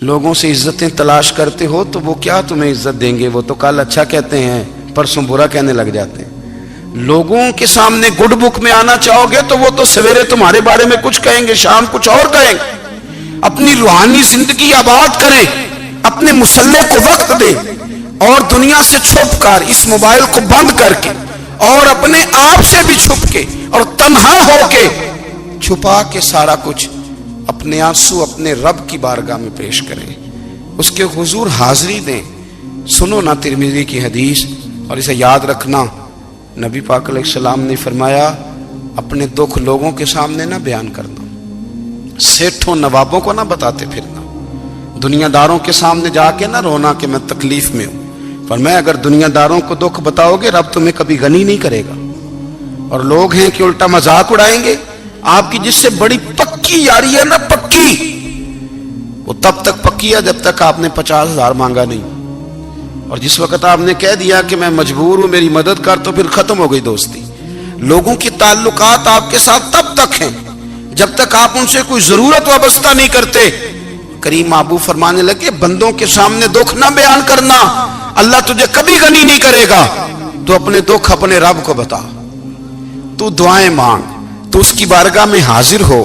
لوگوں سے عزتیں تلاش کرتے ہو تو وہ کیا تمہیں عزت دیں گے؟ وہ تو کل اچھا کہتے ہیں، پرسوں برا کہنے لگ جاتے ہیں۔ لوگوں کے سامنے گڈ بک میں آنا چاہو گے تو وہ تو سویرے تمہارے بارے میں کچھ کہیں گے، شام کچھ اور کہیں گے۔ اپنی روحانی زندگی آباد کریں، اپنے مسلح کو وقت دیں، اور دنیا سے چھپ کر، اس موبائل کو بند کر کے، اور اپنے آپ سے بھی چھپ کے اور تنہا ہو کے، چھپا کے سارا کچھ اپنے آنسو اپنے رب کی بارگاہ میں پیش کریں، اس کے حضور حاضری دیں۔ سنو نا ترمذی کی حدیث، اور اسے یاد رکھنا، نبی پاک علیہ السلام نے فرمایا اپنے دکھ لوگوں کے سامنے نہ بیان کرنا، سیٹھوں نوابوں کو نہ بتاتے پھرنا، دنیا داروں کے سامنے جا کے نہ رونا کہ میں تکلیف میں ہوں۔ فرمایا اگر دنیا داروں کو دکھ بتاؤ گے رب تمہیں کبھی غنی نہیں کرے گا، اور لوگ ہیں کہ الٹا مذاق اڑائیں گے۔ آپ کی جس سے بڑی پکی یاری ہے نا، پکی، وہ تب تک پکی ہے جب تک آپ نے 50,000 مانگا نہیں، اور جس وقت آپ نے کہہ دیا کہ میں مجبور ہوں میری مدد کر، تو پھر ختم ہو گئی دوستی۔ لوگوں کی تعلقات آپ کے ساتھ تب تک ہیں جب تک آپ ان سے کوئی ضرورت وابستہ نہیں کرتے۔ کریم محبوب فرمانے لگے بندوں کے سامنے دکھ نہ بیان کرنا، اللہ تجھے کبھی غنی نہیں کرے گا۔ تو اپنے دکھ اپنے رب کو بتا، تو دعائیں مانگ، تو اس کی بارگاہ میں حاضر ہو،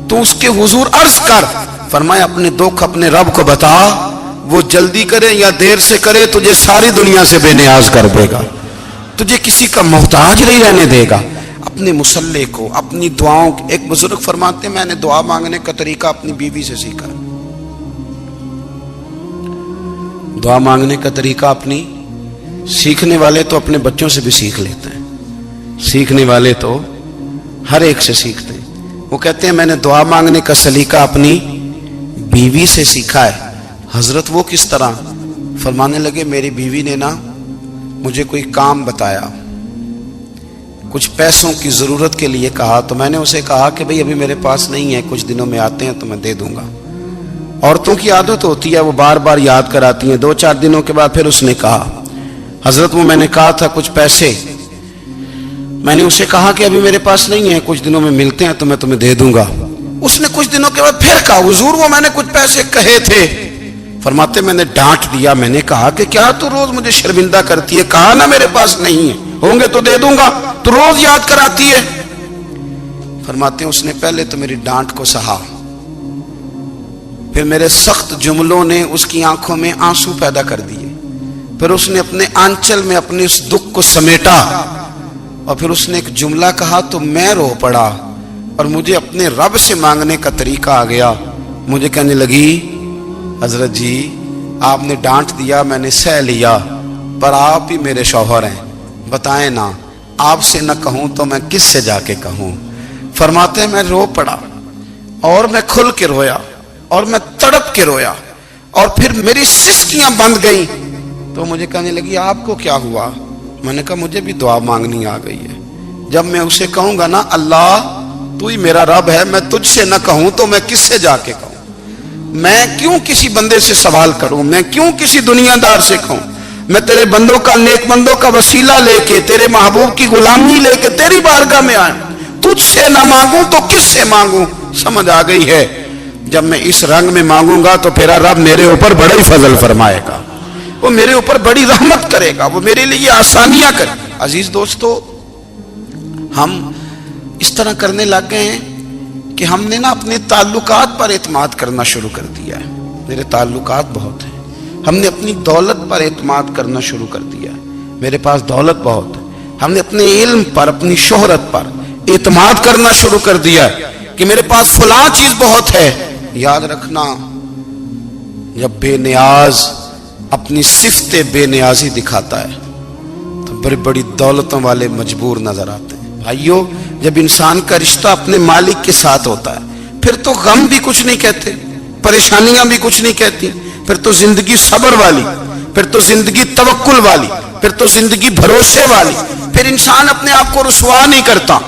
تو اس کے حضور عرض کر۔ فرمایا اپنے دکھ اپنے رب کو بتا، وہ جلدی کرے یا دیر سے کرے تجھے ساری دنیا سے بے نیاز کر دے گا، تجھے کسی کا محتاج نہیں رہنے دے گا۔ اپنے مسلح کو، اپنی دعاؤں، ایک بزرگ فرماتے ہیں میں نے دعا مانگنے کا طریقہ اپنی بیوی سے سیکھا۔ دعا مانگنے کا طریقہ اپنی، سیکھنے والے تو اپنے بچوں سے بھی سیکھ لیتے ہیں، سیکھنے والے تو ہر ایک سے سیکھتے ہیں۔ وہ کہتے ہیں میں نے دعا مانگنے کا سلیقہ اپنی بیوی سے سیکھا ہے۔ حضرت وہ کس طرح؟ فرمانے لگے میری بیوی نے نا مجھے کوئی کام بتایا، کچھ پیسوں کی ضرورت کے لیے کہا، تو میں نے اسے کہا کہ بھئی ابھی میرے پاس نہیں ہے، کچھ دنوں میں آتے ہیں تو میں دے دوں گا۔ عورتوں کی عادت ہوتی ہے وہ بار بار یاد کراتی ہیں، 2-4 دنوں کے بعد پھر اس نے کہا حضرت وہ میں نے کہا تھا کچھ پیسے، میں نے اسے کہا کہ ابھی میرے پاس نہیں ہے، کچھ دنوں میں ملتے ہیں تو میں تمہیں دے دوں گا۔ اس نے کچھ دنوں کے بعد پھر کہا حضور وہ میں نے کچھ پیسے کہے تھے۔ فرماتے میں نے ڈانٹ دیا، میں نے کہا کہ کیا تو روز مجھے شرمندہ کرتی ہے، کہا نا میرے پاس نہیں ہے، ہوں گے تو دے دوں گا، تو روز یاد کراتی ہے۔ فرماتے ہیں اس نے پہلے تو میری ڈانٹ کو سہا، پھر میرے سخت جملوں نے اس کی آنکھوں میں آنسو پیدا کر دیے، پھر اس نے اپنے آنچل میں اپنے اس دکھ کو سمیٹا، اور پھر اس نے ایک جملہ کہا تو میں رو پڑا، اور مجھے اپنے رب سے مانگنے کا طریقہ آ گیا۔ مجھے کہنے لگی حضرت جی آپ نے ڈانٹ دیا، میں نے سہ لیا، پر آپ ہی میرے شوہر ہیں، بتائیں نا آپ سے نہ کہوں تو میں کس سے جا کے کہوں۔ فرماتے ہیں میں رو پڑا، اور میں کھل کے رویا، اور میں تڑپ کے رویا، اور پھر میری سسکیاں بند گئیں۔ تو مجھے کہنے لگی آپ کو کیا ہوا؟ میں نے کہا مجھے بھی دعا مانگنی آ گئی ہے، جب میں اسے کہوں گا نا اللہ تو ہی میرا رب ہے، میں تجھ سے نہ کہوں تو میں کس سے جا کے کہوں؟ میں کیوں کسی بندے سے سوال کروں؟ میں کیوں کسی دنیا دار سے کہوں؟ میں تیرے بندوں کا، نیک بندوں کا وسیلہ لے کے، تیرے محبوب کی غلامی لے کے تیری بارگاہ میں آئیں، تجھ سے نہ مانگوں تو کس سے مانگوں؟ سمجھ آ گئی ہے؟ جب میں اس رنگ میں مانگوں گا تو پھر رب میرے اوپر بڑا ہی فضل فرمائے گا، وہ میرے اوپر بڑی رحمت کرے گا، وہ میرے لیے آسانیاں کرے گا۔ عزیز دوستو، ہم اس طرح کرنے لگ گئے ہیں کہ ہم نے نا اپنے تعلقات پر اعتماد کرنا شروع کر دیا ہے۔ میرے تعلقات بہت ہیں، ہم نے اپنی دولت پر اعتماد کرنا شروع کر دیا ہے، میرے پاس دولت بہت ہے۔ ہم نے اپنے علم پر، اپنی شہرت پر اعتماد کرنا شروع کر دیا ہے کہ میرے پاس فلاں چیز بہت ہے۔ یاد رکھنا جب بے نیاز اپنی صفت بے نیازی دکھاتا ہے تو بڑی بڑی دولتوں والے مجبور نظر آتے ہیں۔ بھائیو جب انسان کا رشتہ اپنے مالک کے ساتھ ہوتا ہے پھر تو غم بھی کچھ نہیں کہتے، پریشانیاں بھی کچھ نہیں کہتی، پھر تو زندگی صبر والی، پھر تو زندگی توکل والی، پھر تو زندگی بھروسے والی، پھر انسان اپنے آپ کو رسوا نہیں کرتا،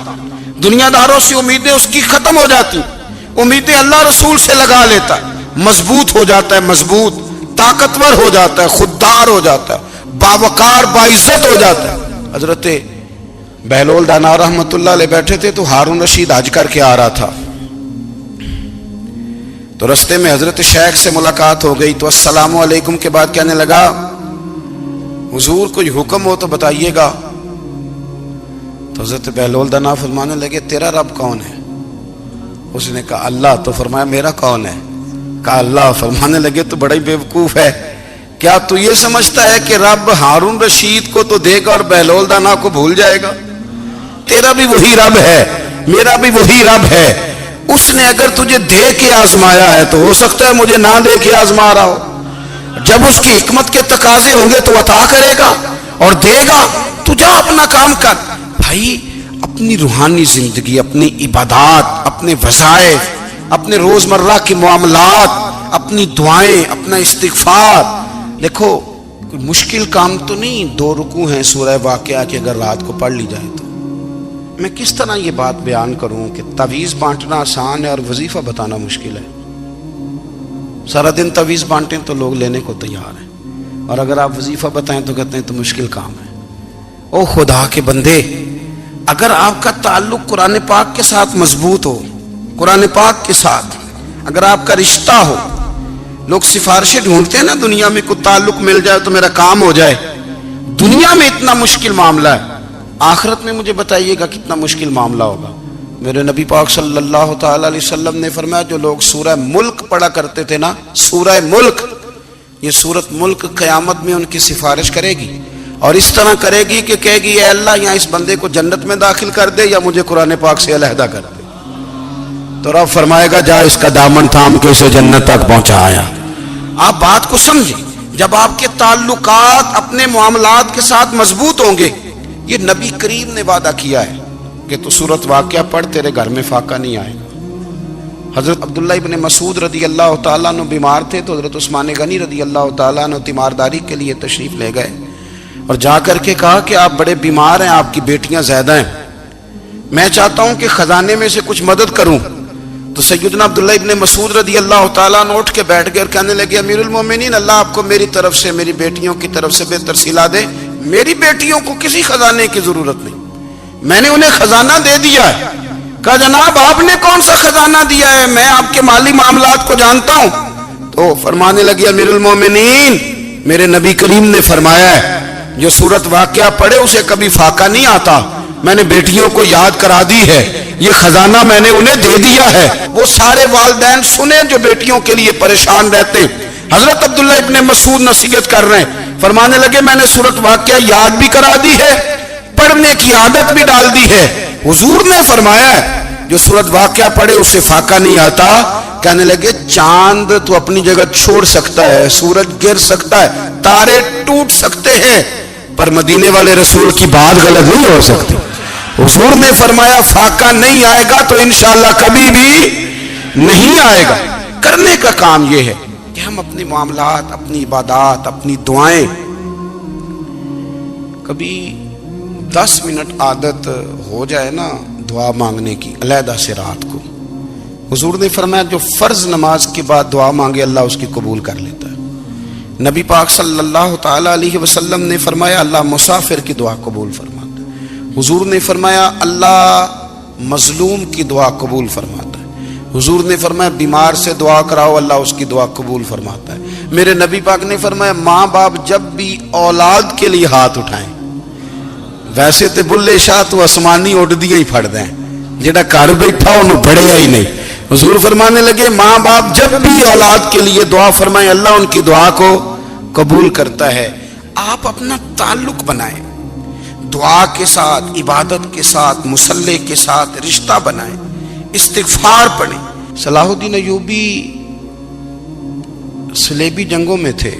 دنیا داروں سے امیدیں اس کی ختم ہو جاتی، امیدیں اللہ رسول سے لگا لیتا ہے، مضبوط ہو جاتا ہے، مضبوط، طاقتور ہو جاتا ہے، خوددار ہو جاتا ہے، باوقار باعزت ہو جاتا ہے۔ حضرت بہلول دانا رحمت اللہ علیہ بیٹھے تھے تو ہارون رشید حج کر کے آ رہا تھا، تو رستے میں حضرت شیخ سے ملاقات ہو گئی تو السلام علیکم کے بعد کہنے لگا حضور کوئی حکم ہو تو بتائیے گا. تو حضرت بہلول دنا فرمانے لگے تیرا رب کون ہے؟ اس نے کہا اللہ. تو فرمایا میرا کون ہے؟ کہا اللہ. فرمانے لگے تو بڑا ہی بیوقوف ہے، کیا تو یہ سمجھتا ہے کہ رب ہارون رشید کو تو دے گا اور بہلول دانا کو بھول جائے گا؟ تیرا بھی وہی رب ہے، میرا بھی وہی رب ہے. اس نے اگر تجھے دے کے آزمایا ہے تو ہو سکتا ہے مجھے نہ دے کے آزما رہا ہو. جب اس کی حکمت کے تقاضے ہوں گے تو عطا کرے گا اور دے گا. تو جا اپنا کام کر. بھائی اپنی روحانی زندگی، اپنی عبادات، اپنے وظائف، اپنے روزمرہ کے معاملات، اپنی دعائیں، اپنا استغفار. دیکھو کوئی مشکل کام تو نہیں 2 رکوع ہیں سورہ واقعہ کی اگر رات کو پڑھ لی جائے تو. میں کس طرح یہ بات بیان کروں کہ تعویذ بانٹنا آسان ہے اور وظیفہ بتانا مشکل ہے. سارا دن تعویذ بانٹیں تو لوگ لینے کو تیار ہیں، اور اگر آپ وظیفہ بتائیں تو کہتے ہیں تو مشکل کام ہے. او خدا کے بندے، اگر آپ کا تعلق قرآن پاک کے ساتھ مضبوط ہو، قرآن پاک کے ساتھ اگر آپ کا رشتہ ہو، لوگ سفارشیں ڈھونڈتے ہیں نا دنیا میں کوئی تعلق مل جائے تو میرا کام ہو جائے. دنیا میں اتنا مشکل معاملہ ہے، آخرت میں مجھے بتائیے گا کتنا مشکل معاملہ ہوگا. میرے نبی پاک صلی اللہ تعالی علیہ وسلم نے فرمایا جو لوگ سورہ ملک پڑھا کرتے تھے نا، سورہ ملک، یہ سورت ملک قیامت میں ان کی سفارش کرے گی اور اس طرح کرے گی کہ کہے گی اے اللہ یہاں اس بندے کو جنت میں داخل کر دے یا مجھے قرآن پاک سے علیحدہ کر دے. تو رب فرمائے گا جا اس کا دامن تھام کے اسے جنت تک پہنچایا. آپ بات کو سمجھیں، جب آپ کے تعلقات اپنے معاملات کے ساتھ مضبوط ہوں گے، یہ نبی کریم نے وعدہ کیا ہے کہ تو سورت واقعہ پڑھ تیرے گھر میں فاقہ نہیں آئے گا. حضرت عبداللہ ابن مسعود رضی اللہ تعالیٰ عنہ بیمار تھے تو حضرت عثمان غنی رضی اللہ تعالیٰ عنہ تیمارداری کے لیے تشریف لے گئے اور جا کر کے کہا کہ آپ بڑے بیمار ہیں، آپ کی بیٹیاں زیادہ ہیں، میں چاہتا ہوں کہ خزانے میں سے کچھ مدد کروں. تو سیدنا عبداللہ ابن مسعود رضی اللہ تعالیٰ عنہ اٹھ کے بیٹھ گئے اور کہنے لگے امیر المومنین اللہ آپ کو میری طرف سے، میری بیٹیوں کی طرف سے بہتر صلہ دے. میری بیٹیوں کو کسی خزانے کی ضرورت نہیں، میں نے انہیں خزانہ دے دیا ہے. کہا جناب آپ نے کون سا خزانہ دیا ہے؟ میں آپ کے مالی معاملات کو جانتا ہوں. تو فرمانے لگے امیر المومنین میرے نبی کریم نے فرمایا ہے جو سورت واقعہ پڑھے اسے کبھی فاقہ نہیں آتا. میں نے بیٹیوں کو یاد کرا دی ہے، یہ خزانہ میں نے انہیں دے دیا ہے. وہ سارے والدین سنیں جو بیٹیوں کے لیے پریشان رہتے. حضرت عبداللہ ابن مسعود نصیحت کر رہے ہیں، فرمانے لگے میں نے سورت واقعہ یاد بھی کرا دی ہے، پڑھنے کی عادت بھی ڈال دی ہے. حضور نے فرمایا ہے جو سورت واقعہ پڑھے اسے فاقہ نہیں آتا. کہنے لگے چاند تو اپنی جگہ چھوڑ سکتا ہے، سورج گر سکتا ہے، تارے ٹوٹ سکتے ہیں، پر مدینے والے رسول کی بات غلط نہیں ہو سکتی. حضور نے فرمایا فاقہ نہیں آئے گا تو انشاءاللہ کبھی بھی نہیں آئے گا. کرنے کا کام یہ ہے کہ ہم اپنے معاملات، اپنی عبادات، اپنی دعائیں کبھی 10 منٹ عادت ہو جائے نا دعا مانگنے کی علیحدہ سے رات کو. حضور نے فرمایا جو فرض نماز کے بعد دعا مانگے اللہ اس کی قبول کر لیتا ہے. نبی پاک صلی اللہ تعالی علیہ وسلم نے فرمایا اللہ مسافر کی دعا قبول فرماتا ہے. حضور نے فرمایا اللہ مظلوم کی دعا قبول فرماتا ہے. حضور نے فرمایا بیمار سے دعا کراؤ اللہ اس کی دعا قبول فرماتا ہے. میرے نبی پاک نے فرمایا ماں باپ جب بھی اولاد کے لیے ہاتھ اٹھائیں، ویسے تے بلے شاہ تو آسمانی اڈدیاں ہی پھڑ دیں، جڑا گھر بیٹھا انہوں بڑھیا ہی نہیں. حضور فرمانے لگے ماں باپ جب بھی اولاد کے لیے دعا فرمائیں اللہ ان کی دعا کو قبول کرتا ہے. آپ اپنا تعلق بنائیں دعا کے ساتھ، عبادت کے ساتھ، مصلی کے ساتھ رشتہ بنائیں، استغفار پڑھیں. صلاح الدین ایوبی صلیبی جنگوں میں تھے،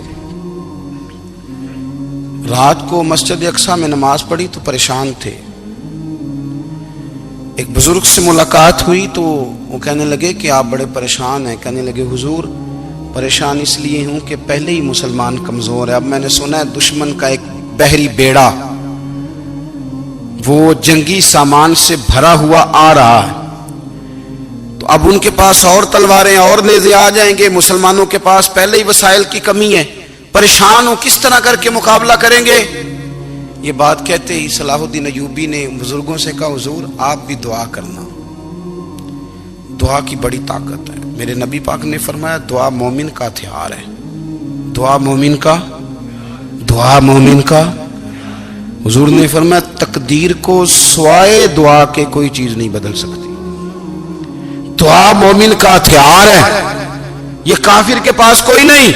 رات کو مسجد اقصی میں نماز پڑھی تو پریشان تھے. ایک بزرگ سے ملاقات ہوئی تو وہ کہنے لگے کہ آپ بڑے پریشان ہیں. کہنے لگے حضور پریشان اس لیے ہوں کہ پہلے ہی مسلمان کمزور ہے، اب میں نے سنا ہے دشمن کا ایک بحری بیڑا وہ جنگی سامان سے بھرا ہوا آ رہا ہے، تو اب ان کے پاس اور تلواریں اور نیزے آ جائیں گے، مسلمانوں کے پاس پہلے ہی وسائل کی کمی ہے، پریشان ہو کس طرح کر کے مقابلہ کریں گے. یہ بات کہتے ہی صلاح الدین ایوبی نے بزرگوں سے کہا حضور آپ بھی دعا کرنا، دعا کی بڑی طاقت ہے. میرے نبی پاک نے فرمایا دعا مومن کا ہتھیار ہے، دعا مومن کا، دعا مومن کا۔ حضور نے فرمایا تقدیر کو سوائے دعا کے کوئی چیز نہیں بدل سکتی۔ دعا مومن کا ہتھیار ہے، یہ کافر کے پاس کوئی نہیں،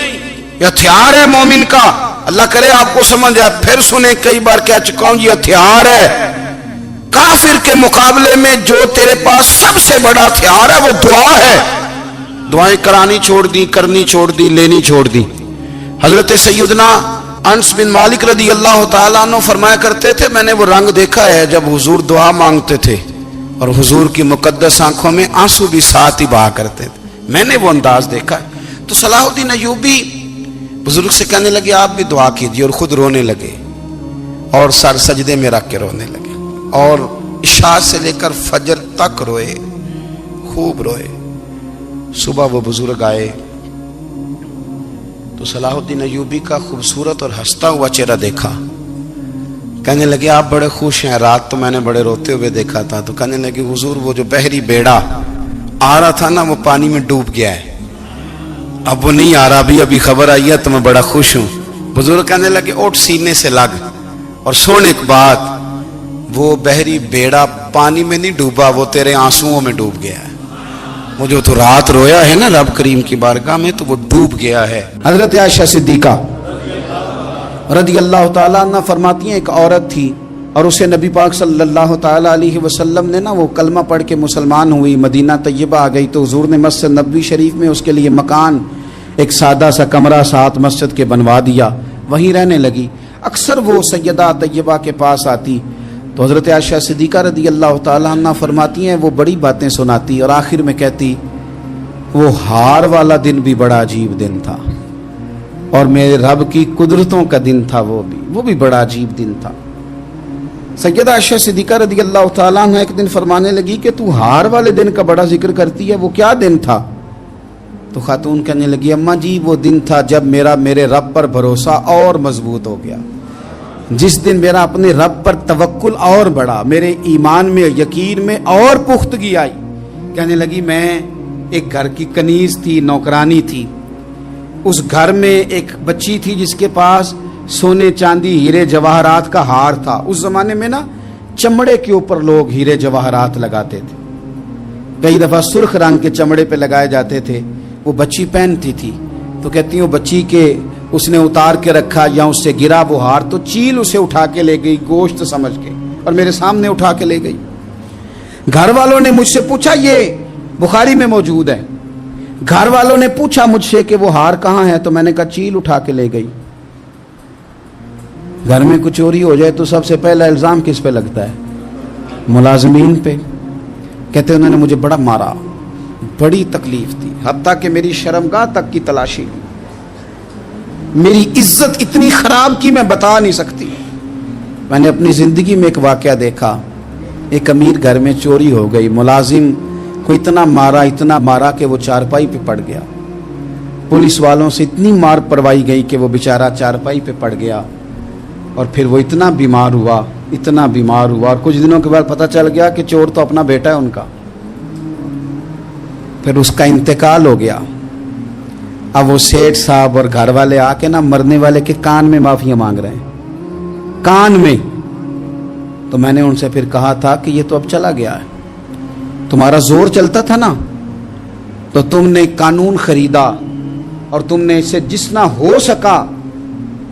یہ ہتھیار ہے مومن کا۔ اللہ کرے آپ کو سمجھ آئے، پھر سنیں، کئی بار کہہ چکا ہوں، یہ ہتھیار ہے۔ کافر کے مقابلے میں جو تیرے پاس سب سے بڑا ہتھیار ہے وہ دعا ہے۔ دعائیں کرانی چھوڑ دی، کرنی چھوڑ دی، لینی چھوڑ دی۔ حضرت سیدنا انس بن مالک رضی اللہ تعالیٰ عنہ فرمایا کرتے تھے، میں نے وہ رنگ دیکھا ہے جب حضور دعا مانگتے تھے اور حضور کی مقدس آنکھوں میں آنسو بھی ساتھ ہی بہا کرتے تھے، میں نے وہ انداز دیکھا ہے۔ تو صلاح الدین ایوبی بزرگ سے کہنے لگے آپ بھی دعا کیجیے، اور خود رونے لگے اور سر سجدے میں رکھ کے رونے لگے، اور عشاء سے لے کر فجر تک روئے، خوب روئے۔ صبح وہ بزرگ آئے تو صلاح الدین ایوبی کا خوبصورت اور ہنستا ہوا چہرہ دیکھا، کہنے لگے آپ بڑے خوش ہیں، رات تو میں نے بڑے روتے ہوئے دیکھا تھا۔ تو کہنے لگے حضور وہ جو بحری بیڑا آ رہا تھا نا وہ پانی میں ڈوب گیا ہے، اب وہ نہیں آ رہا، ابھی خبر آئی ہے تو میں بڑا خوش ہوں۔ بزرگ کہنے لگے اٹھ سینے سے لگ اور سن ایک بات، وہ بحری بیڑا پانی میں نہیں ڈوبا، وہ تیرے آنسوؤں میں ڈوب گیا ہے۔ وہ جو تو رات رویا ہے نا رب کریم کی بارگاہ میں تو وہ ڈوب گیا ہے۔ حضرت عائشہ صدیقہ رضی اللہ تعالیٰ عنہ فرماتی ہیں ایک عورت تھی اور اسے نبی پاک صلی اللہ تعالیٰ علیہ وسلم نے نا وہ کلمہ پڑھ کے مسلمان ہوئی، مدینہ طیبہ آ گئی، تو حضور نے مسجد نبوی شریف میں اس کے لیے مکان، ایک سادہ سا کمرہ ساتھ مسجد کے بنوا دیا، وہیں رہنے لگی۔ اکثر وہ سیدہ طیبہ کے پاس آتی تو حضرت عائشہ صدیقہ رضی اللہ تعالیٰ عنہ فرماتی ہیں وہ بڑی باتیں سناتی اور آخر میں کہتی وہ ہار والا دن بھی بڑا عجیب دن تھا اور میرے رب کی قدرتوں کا دن تھا، وہ بھی بڑا عجیب دن تھا۔ سیدہ عائشہ صدیقہ رضی اللہ تعالیٰ عنہ ایک دن فرمانے لگی کہ تو ہار والے دن کا بڑا ذکر کرتی ہے، وہ کیا دن تھا؟ تو خاتون کہنے لگی اماں جی وہ دن تھا جب میرے رب پر بھروسہ اور مضبوط ہو گیا، جس دن میرا اپنے رب پر توکل اور بڑھا، میرے ایمان میں یقین میں اور پختگی آئی۔ کہنے لگی میں ایک گھر کی کنیز تھی، نوکرانی تھی، اس گھر میں ایک بچی تھی جس کے پاس سونے چاندی ہیرے جواہرات کا ہار تھا۔ اس زمانے میں نا چمڑے کے اوپر لوگ ہیرے جواہرات لگاتے تھے، کئی دفعہ سرخ رنگ کے چمڑے پہ لگائے جاتے تھے، وہ بچی پہنتی تھی تو کہتی ہوں بچی کے اس نے اتار کے رکھا یا اس سے گرا وہ ہار تو چیل اسے اٹھا کے لے گئی گوشت سمجھ کے اور میرے سامنے اٹھا کے لے گئی۔ گھر والوں نے مجھ سے پوچھا، یہ بخاری میں موجود ہے، گھر والوں نے پوچھا مجھ سے کہ وہ ہار کہاں ہے تو میں نے کہا چیل اٹھا کے لے گئی۔ گھر میں کچھ چوری ہو جائے تو سب سے پہلا الزام کس پہ لگتا ہے؟ ملازمین پہ۔ کہتے انہوں نے مجھے بڑا مارا، بڑی تکلیف تھی، حتیٰ کہ میری شرمگاہ تک کی تلاشی لی، میری عزت اتنی خراب کی میں بتا نہیں سکتی۔ میں نے اپنی زندگی میں ایک واقعہ دیکھا، ایک امیر گھر میں چوری ہو گئی، ملازم کو اتنا مارا کہ وہ چارپائی پہ پڑ گیا، پولیس والوں سے اتنی مار پروائی گئی کہ وہ بیچارہ چارپائی پہ پڑ گیا، اور پھر وہ اتنا بیمار ہوا اور کچھ دنوں کے بعد پتہ چل گیا کہ چور تو اپنا بیٹا ہے ان کا، پھر اس کا انتقال ہو گیا۔ اب وہ سیٹھ صاحب اور گھر والے آ کے نا مرنے والے کے کان میں معافیاں مانگ رہے ہیں، کان میں۔ تو میں نے ان سے پھر کہا تھا کہ یہ تو اب چلا گیا ہے، تمہارا زور چلتا تھا نا تو تم نے قانون خریدا اور تم نے اسے جتنا ہو سکا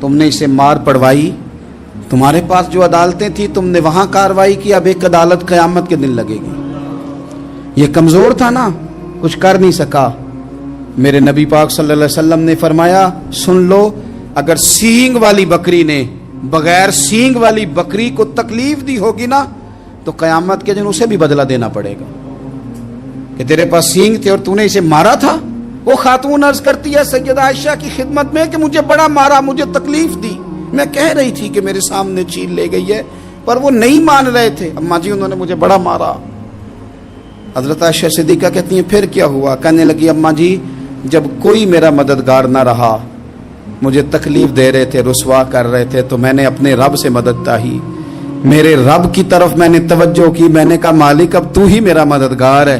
تم نے اسے مار پڑوائی، تمہارے پاس جو عدالتیں تھی تم نے وہاں کاروائی کی، اب ایک عدالت قیامت کے دن لگے گی۔ یہ کمزور تھا نا، کچھ کر نہیں سکا۔ میرے نبی پاک صلی اللہ علیہ وسلم نے فرمایا سن لو، اگر سینگ والی بکری نے بغیر سینگ والی بکری کو تکلیف دی ہوگی نا تو قیامت کے دن اسے بھی بدلہ دینا پڑے گا کہ تیرے پاس سینگ تھے اور تو نے اسے مارا تھا۔ وہ خاتون عرض کرتی ہے سیدہ عائشہ کی خدمت میں کہ مجھے بڑا مارا، مجھے تکلیف دی، میں کہہ رہی تھی کہ میرے سامنے چیل لے گئی ہے پر وہ نہیں مان رہے تھے، اماں جی انہوں نے مجھے بڑا مارا۔ حضرت عائشہ صدیقہ کہتی ہیں پھر کیا ہوا؟ کہنے لگی اماں جی جب کوئی میرا مددگار نہ رہا، مجھے تکلیف دے رہے تھے، رسوا کر رہے تھے، تو میں نے اپنے رب سے مدد چاہی، میرے رب کی طرف میں نے توجہ کی، میں نے کہا مالک اب تو ہی میرا مددگار ہے۔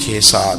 6-7,